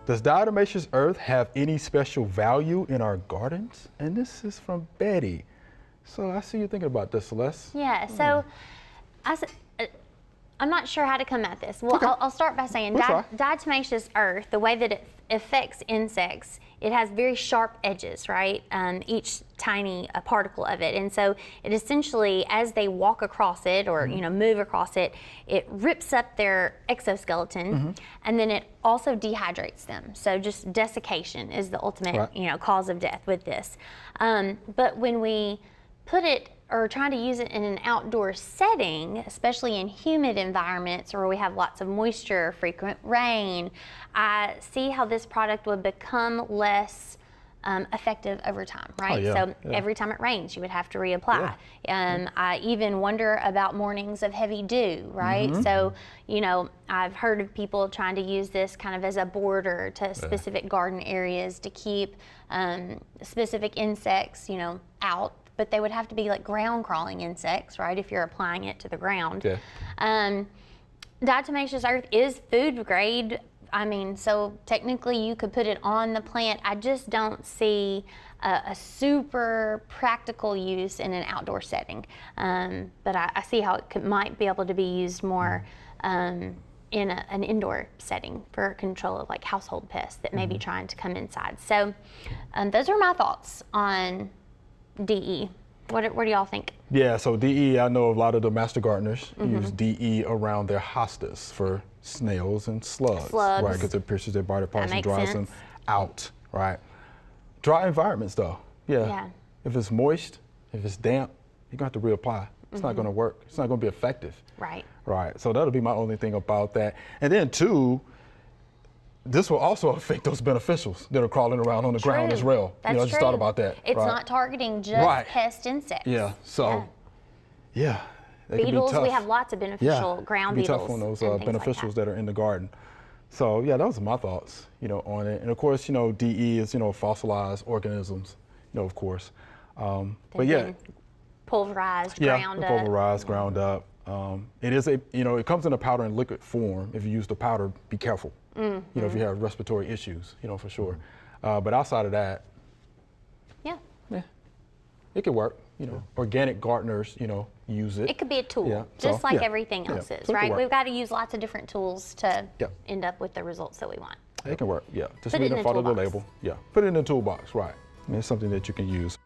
Does diatomaceous earth have any special value in our gardens? And this is from Betty. So I see you thinking about this, Celeste. Yeah, so I'm not sure how to come at this. Well, Okay. I'll start by saying diatomaceous earth, the way that it affects insects, it has very sharp edges, right? Each tiny particle of it. And so it essentially, as they walk across it or move across it, it rips up their exoskeleton and then it also dehydrates them. So just desiccation is the ultimate cause of death with this. But when we put it or trying to use it in an outdoor setting, especially in humid environments where we have lots of moisture, frequent rain, I see how this product would become less effective over time, right? Every time it rains, you would have to reapply. I even wonder about mornings of heavy dew, right? So, I've heard of people trying to use this kind of as a border to specific garden areas to keep specific insects, out. But they would have to be like ground crawling insects, right, if you're applying it to the ground. Diatomaceous earth is food grade. I mean, so technically you could put it on the plant. I just don't see a super practical use in an outdoor setting. But I see how it might be able to be used more in an indoor setting for control of like household pests that may be trying to come inside. So those are my thoughts on DE. What do y'all think? Yeah, so DE, I know a lot of the master gardeners use DE around their hostas for snails and slugs. Right, because it pierces their body parts and dries them out, right? Dry environments though, if it's moist, if it's damp, you're gonna have to reapply. It's not gonna work. It's not gonna be effective. Right. Right, so that'll be my only thing about that. And then two, this will also affect those beneficials that are crawling around on the ground as well. That's I just thought about that. It's not targeting just pest insects. Yeah, so, that beetles, can be tough. we have lots of beneficial ground beetles. Tough on those beneficials that are in the garden. So yeah, those are my thoughts, on it. And of course, DE is, fossilized organisms, of course. But yeah. Pulverized, ground up. Pulverized, ground up. It is it comes in a powder and liquid form. If you use the powder, be careful. If you have respiratory issues, for sure. But outside of that, it could work. Organic gardeners, use it. It could be a tool, just like everything else is, right? We've got to use lots of different tools to end up with the results that we want. It can work, Just read and follow the label. Put it in the toolbox, right? It's something that you can use.